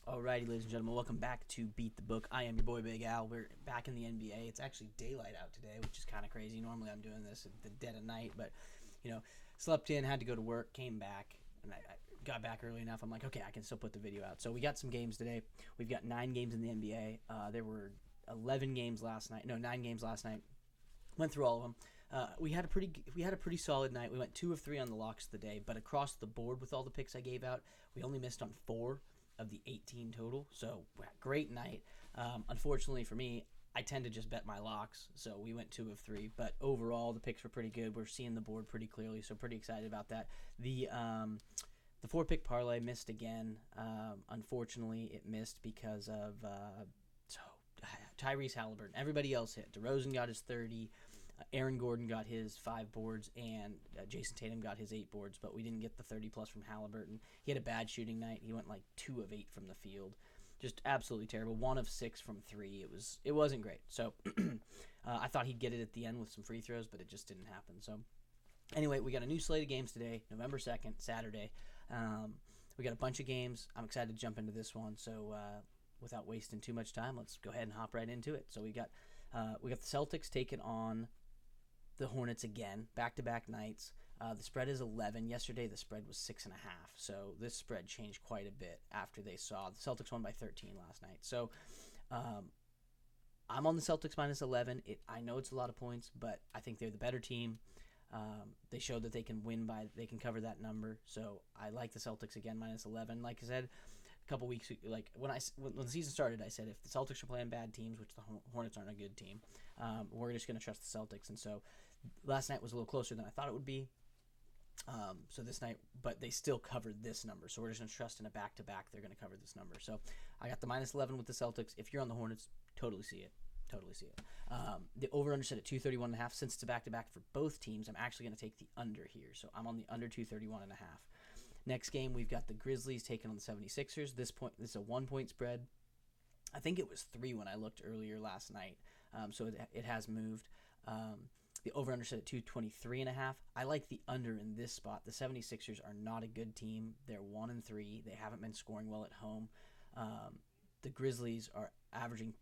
Alrighty, ladies and gentlemen, welcome back to Beat the Book. I am your boy Big Al. We're back in the NBA. It's actually daylight out today, which is kind of crazy. Normally I'm doing this at the dead of night, but, you know, slept in, had to go to work, came back, and I got back early enough. I'm like, okay, I can still put the video out. So we got some games today. We've got 9 games in the NBA. There were 11 games last night. No, 9 games last night. Went through all of them. We had a pretty solid night. We went 2 of 3 on the locks of the day, but across the board with all the picks I gave out, we only missed on 4 of the 18 total. So great night. Unfortunately for me, I tend to just bet my locks, so we went 2 of 3. But overall, the picks were pretty good. We're seeing the board pretty clearly, so pretty excited about that. The 4-pick parlay missed again. Unfortunately, it missed because of Tyrese Halliburton. Everybody else hit. DeRozan got his 30. Aaron Gordon got his 5 boards, and Jason Tatum got his 8 boards, but we didn't get the 30-plus from Halliburton. He had a bad shooting night. He went like 2 of 8 from the field. Just absolutely terrible. 1 of 6 from 3. It wasn't great. So I thought he'd get it at the end with some free throws, but it just didn't happen. So anyway, we got a new slate of games today, November 2nd, Saturday. We got a bunch of games. I'm excited to jump into this one. So without wasting too much time, let's go ahead and hop right into it. So we got the Celtics taking on the Hornets again, back-to-back nights. The spread is 11. Yesterday, the spread was 6.5. So this spread changed quite a bit after they saw the Celtics won by 13 last night. So I'm on the Celtics minus 11. I know it's a lot of points, but I think they're the better team. They showed that they can they can cover that number. So I like the Celtics again minus 11. Like I said, couple weeks, like when the season started, I said if the Celtics are playing bad teams, which the Hornets aren't a good team, we're just going to trust the Celtics. And so last night was a little closer than I thought it would be. So this night, but they still covered this number. So we're just going to trust in a back-to-back they're going to cover this number. So I got the minus 11 with the Celtics. If you're on the Hornets, totally see it. Totally see it. The over-under set at 231.5. Since it's a back-to-back for both teams, I'm actually going to take the under here. So I'm on the under 231.5. Next game, we've got the Grizzlies taking on the 76ers. This is a 1-point spread. I think it was 3 when I looked earlier last night, so it has moved. The over-under set at 223.5. I like the under in this spot. The 76ers are not a good team. They're 1-3. They haven't been scoring well at home. The Grizzlies are averaging,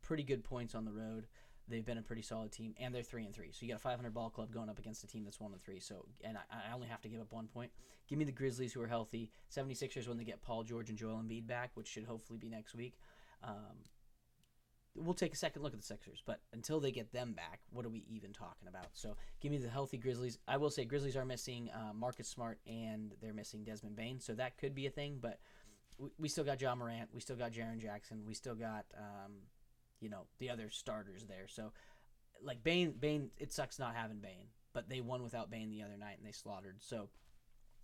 pretty good points on the road. They've been a pretty solid team, and they're 3-3. So you got a 500 ball club going up against a team that's 1-3. So, and I only have to give up 1 point. Give me the Grizzlies, who are healthy. 76ers when they get Paul George and Joel Embiid back, which should hopefully be next week. We'll take a second look at the Sixers, but until they get them back, what are we even talking about? So give me the healthy Grizzlies. I will say Grizzlies are missing Marcus Smart, and they're missing Desmond Bane, so that could be a thing. But we still got Ja Morant. We still got Jaren Jackson. We still got the other starters there. So, like Bane, it sucks not having Bane, but they won without Bane the other night and they slaughtered. So,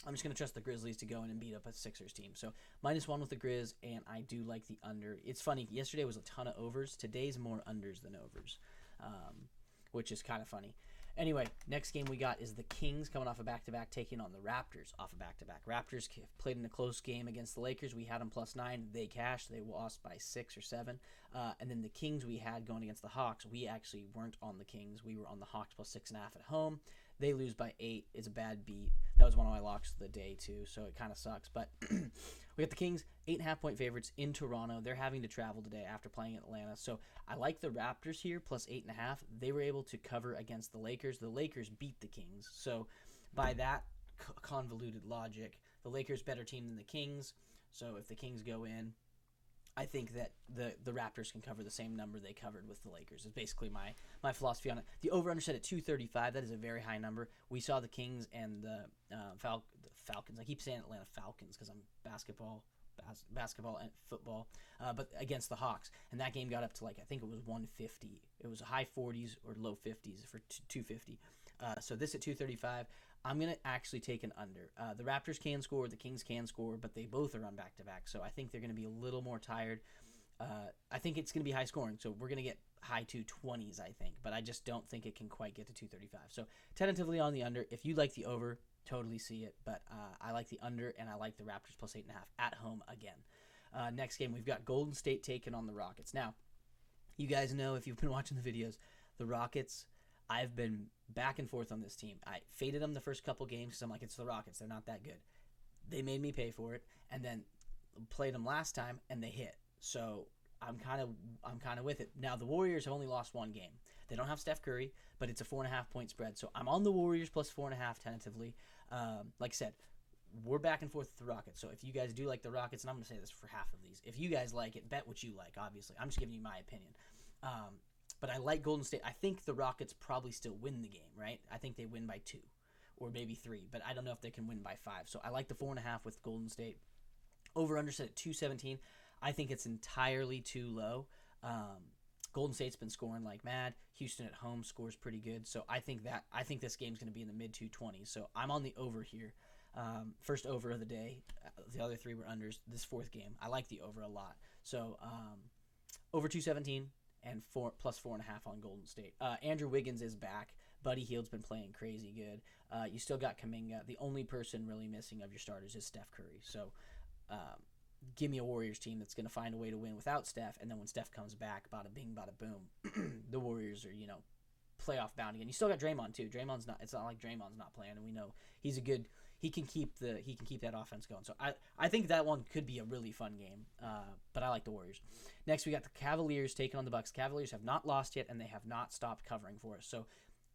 I'm just going to trust the Grizzlies to go in and beat up a Sixers team. So, -1 with the Grizz, and I do like the under. It's funny. Yesterday was a ton of overs. Today's more unders than overs, which is kind of funny. Anyway, next game we got is the Kings coming off a back-to-back taking on the Raptors off a back-to-back. Raptors played in a close game against the Lakers. We had them +9. They cashed. They lost by 6 or 7. And then the Kings we had going against the Hawks, we actually weren't on the Kings. We were on the Hawks +6.5 at home. They lose by 8. It's a bad beat. That was one of my locks of the day, too, so it kind of sucks. But we got the Kings, 8.5-point favorites in Toronto. They're having to travel today after playing in Atlanta. So I like the Raptors here, +8.5. They were able to cover against the Lakers. The Lakers beat the Kings. So by that convoluted logic, the Lakers better team than the Kings. So if the Kings go in, I think that the Raptors can cover the same number they covered with the Lakers. It's basically my philosophy on it. The over-under set at 235. That is a very high number. We saw the Kings and the Falcons. I keep saying Atlanta Falcons because I'm basketball and football, but against the Hawks. And that game got up to I think it was 150. It was high 40s or low 50s for 250. So this at 235. I'm going to actually take an under. The Raptors can score, the Kings can score, but they both are on back-to-back, so I think they're going to be a little more tired. I think it's going to be high scoring, so we're going to get high 220s, I think, but I just don't think it can quite get to 235. So tentatively on the under. If you like the over, totally see it, but I like the under, and I like the Raptors +8.5 at home again. Next game, we've got Golden State taking on the Rockets. Now, you guys know, if you've been watching the videos, the Rockets, I've been back and forth on this team. I faded them the first couple games because I'm like, it's the Rockets. They're not that good. They made me pay for it. And then played them last time and they hit. So I'm kind of with it. Now the Warriors have only lost one game. They don't have Steph Curry, but it's a 4.5 point spread. So I'm on the Warriors plus 4.5 tentatively. Like I said, we're back and forth with the Rockets. So if you guys do like the Rockets, and I'm going to say this for half of these, if you guys like it, bet what you like. Obviously, I'm just giving you my opinion. But I like Golden State. I think the Rockets probably still win the game, right? I think they win by 2 or maybe 3, but I don't know if they can win by 5. So I like the 4.5 with Golden State. Over under set at 217. I think it's entirely too low. Golden State's been scoring like mad. Houston at home scores pretty good. So I think this game's going to be in the mid 220s. So I'm on the over here. First over of the day. The other 3 were unders. This 4th game, I like the over a lot. So over 217 and plus 4.5 on Golden State. Andrew Wiggins is back. Buddy Hield's been playing crazy good. You still got Kuminga. The only person really missing of your starters is Steph Curry. So give me a Warriors team that's going to find a way to win without Steph, and then when Steph comes back, bada bing, bada boom, the Warriors are, playoff bound again. You still got Draymond too. It's not like Draymond's not playing, and we know he can keep that offense going. So I think that one could be a really fun game. But I like the Warriors. Next we got the Cavaliers taking on the Bucks. Cavaliers have not lost yet, and they have not stopped covering for us. So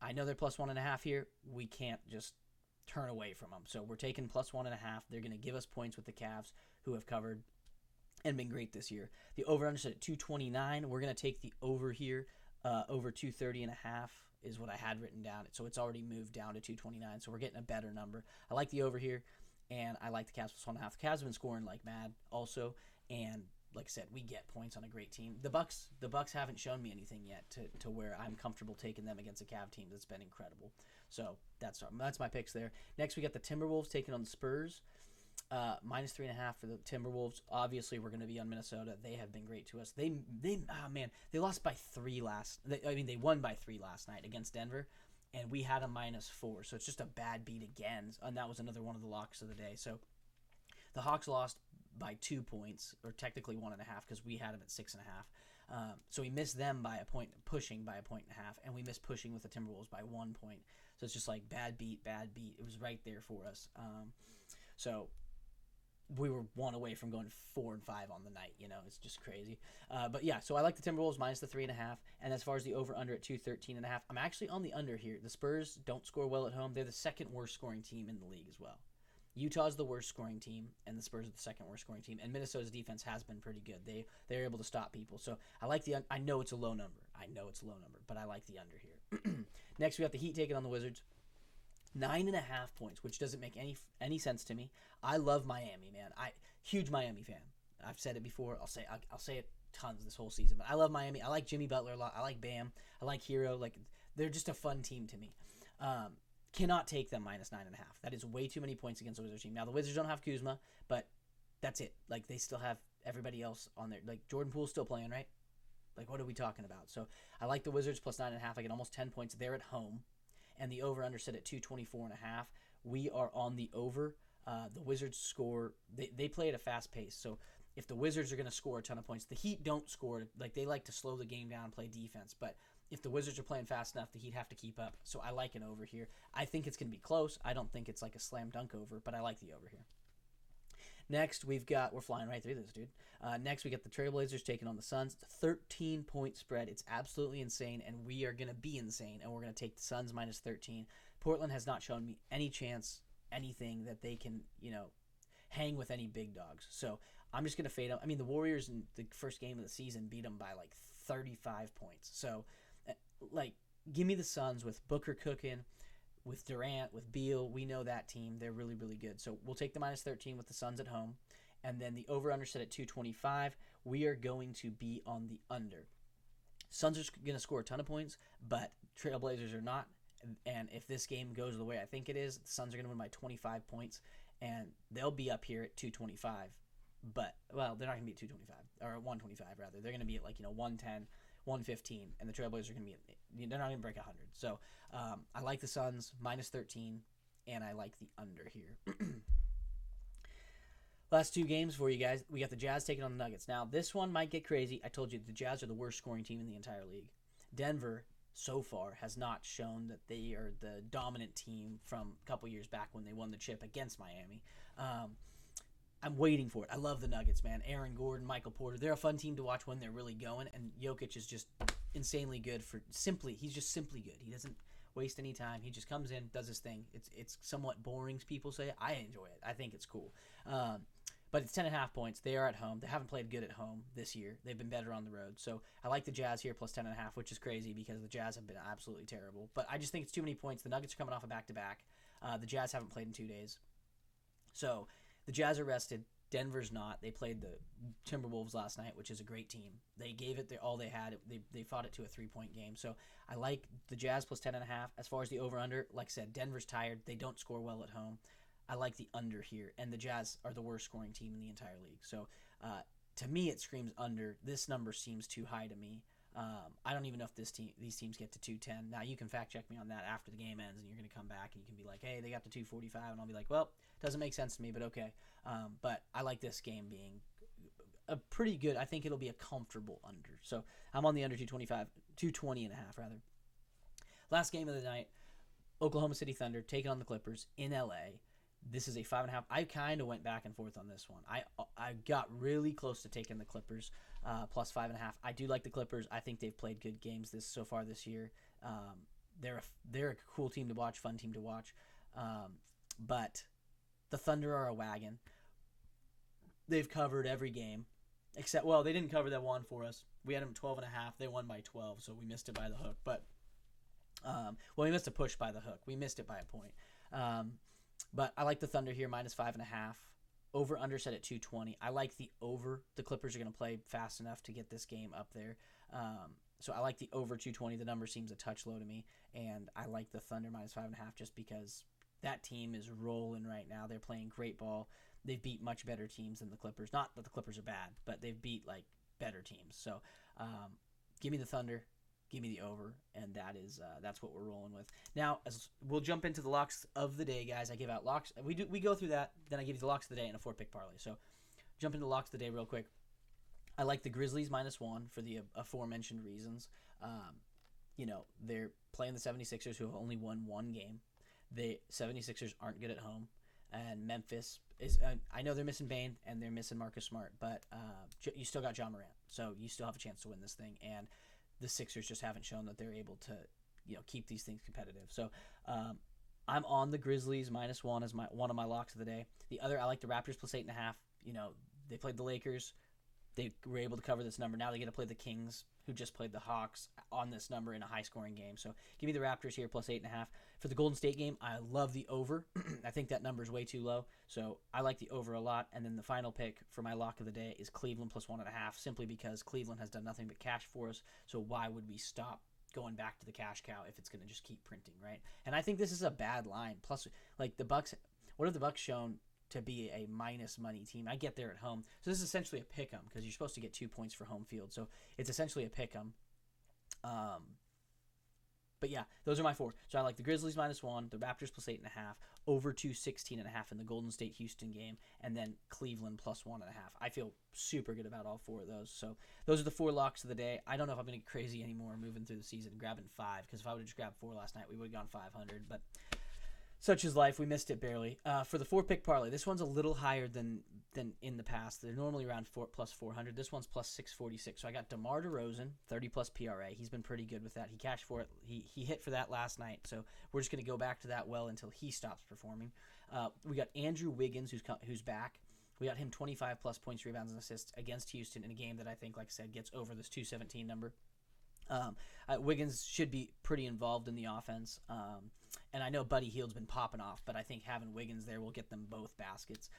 I know they're plus 1.5 here. We can't just turn away from them. So we're taking plus 1.5. They're going to give us points with the Cavs, who have covered and been great this year. The over-under set at 229. We're going to take the over here. Over 230.5 is what I had written down. So it's already moved down to 229. So we're getting a better number. I like the over here, and I like the Cavs plus 1.5. The Cavs have been scoring like mad also, and like I said, we get points on a great team. The Bucks haven't shown me anything yet to where I'm comfortable taking them against a Cav team that's been incredible. So that's my picks there. Next, we got the Timberwolves taking on the Spurs. Minus 3.5 for the Timberwolves. Obviously, we're going to be on Minnesota. They have been great to us. They lost by 3 they won by 3 last night against Denver, and we had a -4. So it's just a bad beat again, and that was another one of the locks of the day. So the Hawks lost by 2 points, or technically 1.5, because we had them at 6.5. So we missed them by a point, pushing by 1.5, and we missed pushing with the Timberwolves by 1 point. So it's just like bad beat. It was right there for us. So we were 1 away from going 4-5 on the night. It's just crazy. But yeah, so I like the Timberwolves minus the 3.5. And as far as the over/under at 213.5, I'm actually on the under here. The Spurs don't score well at home. They're the second worst scoring team in the league as well. Utah's the worst scoring team, and the Spurs are the second worst scoring team. And Minnesota's defense has been pretty good. They're able to stop people. So I like I know it's a low number. But I like the under here. Next, we got the Heat taking on the Wizards. 9.5 points, which doesn't make any sense to me. I love Miami, man. Huge Miami fan. I've said it before. I'll say it tons this whole season. But I love Miami. I like Jimmy Butler a lot. I like Bam. I like Hero. They're just a fun team to me. Cannot take them minus 9.5. That is way too many points against the Wizards team. Now the Wizards don't have Kuzma, but that's it. They still have everybody else on there. Jordan Poole's still playing, right? What are we talking about? So I like the Wizards plus 9.5. I get almost 10 points. They're at home. And the over-under set at 224.5. We are on the over. The Wizards score. They play at a fast pace. So if the Wizards are going to score a ton of points, the Heat don't score. They like to slow the game down and play defense. But if the Wizards are playing fast enough, the Heat have to keep up. So I like an over here. I think it's going to be close. I don't think it's like a slam dunk over, but I like the over here. Next, we're flying right through this, dude. Next, we got the Trailblazers taking on the Suns. It's a 13-point spread. It's absolutely insane, and we are going to be insane, and we're going to take the Suns minus 13. Portland has not shown me any chance, anything that they can, hang with any big dogs. So I'm just going to fade them. I mean, the Warriors in the first game of the season beat them by 35 points. So, give me the Suns with Booker cooking, with Durant, with Beal. We know that team. They're really, really good. So we'll take the minus 13 with the Suns at home. And then the over-under set at 225. We are going to be on the under. Suns are going to score a ton of points, but Trailblazers are not. And if this game goes the way I think it is, the Suns are going to win by 25 points, and they'll be up here at 225. But, they're not going to be at 225, or 125, rather. They're going to be at 110, 115, and the Trailblazers are going to be they're not going to break 100. So I like the Suns minus 13, and I like the under here. Last 2 games for you guys. We got the Jazz taking on the Nuggets. Now, this one might get crazy. I told you the Jazz are the worst scoring team in the entire league. Denver, so far, has not shown that they are the dominant team from a couple years back when they won the chip against Miami. I'm waiting for it. I love the Nuggets, man. Aaron Gordon, Michael Porter. They're a fun team to watch when they're really going. And Jokic is just insanely good he's just simply good. He doesn't waste any time. He just comes in, does his thing. It's somewhat boring, people say. I enjoy it. I think it's cool. But it's 10.5 points. They are at home. They haven't played good at home this year. They've been better on the road. So I like the Jazz here plus 10.5, which is crazy because the Jazz have been absolutely terrible. But I just think it's too many points. The Nuggets are coming off a back-to-back. The Jazz haven't played in 2 days. So the Jazz are rested. Denver's not. They played the Timberwolves last night, which is a great team. They gave it all they had. They fought it to a 3-point game. So I like the Jazz plus 10.5. As far as the over-under, like I said, Denver's tired. They don't score well at home. I like the under here. And the Jazz are the worst scoring team in the entire league. So to me, it screams under. This number seems too high to me. I don't even know if these teams get to 210. Now, you can fact-check me on that after the game ends, and you're going to come back, and you can be like, hey, they got to 245, and I'll be like, well, doesn't make sense to me, but okay. But I like this game being a pretty good, I think it'll be a comfortable under. So I'm on the under 220 and a half, rather. Last game of the night, Oklahoma City Thunder taking on the Clippers in L.A. This is a 5.5. I kind of went back and forth on this one. I got really close to taking the Clippers plus 5.5. I do like the Clippers. I think they've played good games so far this year. They're a cool team to watch, fun team to watch. But the Thunder are a wagon. They've covered every game, except they didn't cover that one for us. We had them 12.5. They won by 12, so we missed it by the hook. But we missed a push by the hook. We missed it by a point. But I like the Thunder here, minus 5.5. Over under set at 220. I like the over. The Clippers are going to play fast enough to get this game up there. So I like the over 220. The number seems a touch low to me. And I like the Thunder minus 5.5 just because that team is rolling right now. They're playing great ball. They've beat much better teams than the Clippers. Not that the Clippers are bad, but they've beat better teams. So give me the Thunder. Give me the over, and that's what we're rolling with. Now, as we'll jump into the locks of the day, guys. I give out locks. We go through that. Then I give you the locks of the day and a 4-pick parlay. So, jump into the locks of the day real quick. I like the Grizzlies -1 for the aforementioned reasons. They're playing the 76ers, who have only won one game. The 76ers aren't good at home, and Memphis is. I know they're missing Bane and they're missing Marcus Smart, but you still got John Morant, so you still have a chance to win this thing. And the Sixers just haven't shown that they're able to, keep these things competitive. So I'm on the Grizzlies -1 as one of my locks of the day. The other, I like the Raptors plus 8.5. They played the Lakers. They were able to cover this number. Now they get to play the Kings, who just played the Hawks, on this number in a high-scoring game. So give me the Raptors here plus 8.5. For the Golden State game, I love the over. I think that number is way too low, so I like the over a lot. And then the final pick for my lock of the day is Cleveland plus 1.5, simply because Cleveland has done nothing but cash for us. So why would we stop going back to the cash cow if it's going to just keep printing, right? And I think this is a bad line. Plus, the Bucks, what have the Bucks shown to be a minus money team? I get there at home. So this is essentially a pick 'em because you're supposed to get 2 points for home field. So it's essentially a pick 'em. But yeah, those are my 4. So I like the Grizzlies -1, the Raptors plus 8.5, over 216.5 in the Golden State Houston game, and then Cleveland plus 1.5. I feel super good about all 4 of those. So those are the 4 locks of the day. I don't know if I'm going to get crazy anymore moving through the season, grabbing 5, because if I would have just grabbed 4 last night, we would have gone 500. But such is life. We missed it barely. For the 4-pick parlay, this one's a little higher than in the past. They're normally around plus 400. This one's plus 646. So I got DeMar DeRozan, 30-plus PRA. He's been pretty good with that. He cashed for it. He hit for that last night. So we're just going to go back to that well until he stops performing. We got Andrew Wiggins, who's back. We got him 25-plus points, rebounds, and assists against Houston in a game that I think, like I said, gets over this 217 number. Wiggins should be pretty involved in the offense. And I know Buddy Hield's been popping off, but I think having Wiggins there will get them both baskets.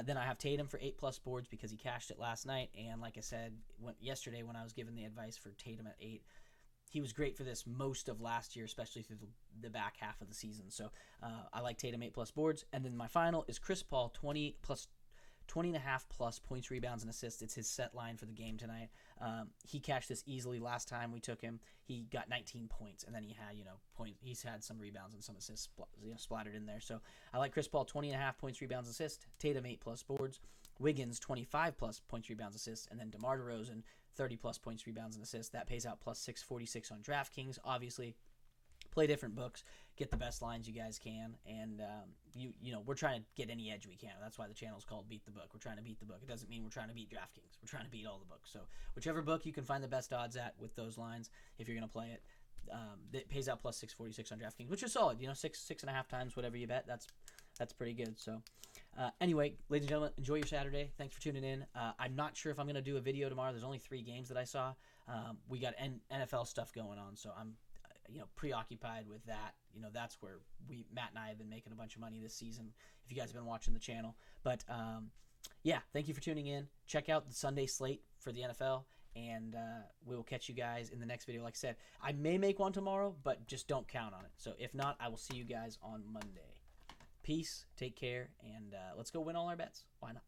Then I have Tatum for 8-plus boards because he cashed it last night. And like I said yesterday when I was giving the advice for Tatum at 8, he was great for this most of last year, especially through the back half of the season. So I like Tatum 8-plus boards. And then my final is Chris Paul 20.5-plus points, rebounds, and assists. It's his set line for the game tonight. He cashed this easily last time we took him. He got 19 points, and then he had, he's had some rebounds and some assists splattered in there. So I like Chris Paul 20.5 points, rebounds, assists. Tatum 8-plus boards. Wiggins 25-plus points, rebounds, assists, and then DeMar DeRozan 30-plus points, rebounds, and assists. That pays out plus 646 on DraftKings, obviously. play different books, get the best lines you guys can, and you know, we're trying to get any edge we can. That's why the channel is called Beat the Book. We're trying to beat the book. It doesn't mean we're trying to beat DraftKings. We're trying to beat all the books. So whichever book you can find the best odds at with those lines, if you're gonna play it, it pays out plus 646 on DraftKings, which is solid. You know, 6.5 times whatever you bet. That's pretty good. So anyway, ladies and gentlemen, enjoy your Saturday. Thanks for tuning in. I'm not sure if I'm gonna do a video tomorrow. There's only 3 games that I saw. We got NFL stuff going on, so I'm preoccupied with that. That's where Matt and I have been making a bunch of money this season, if you guys have been watching the channel. But yeah, thank you for tuning in. Check out the Sunday slate for the NFL, and we will catch you guys in the next video. Like I said, I may make one tomorrow, but just don't count on it. So if not, I will see you guys on Monday. Peace, take care, and let's go win all our bets. Why not?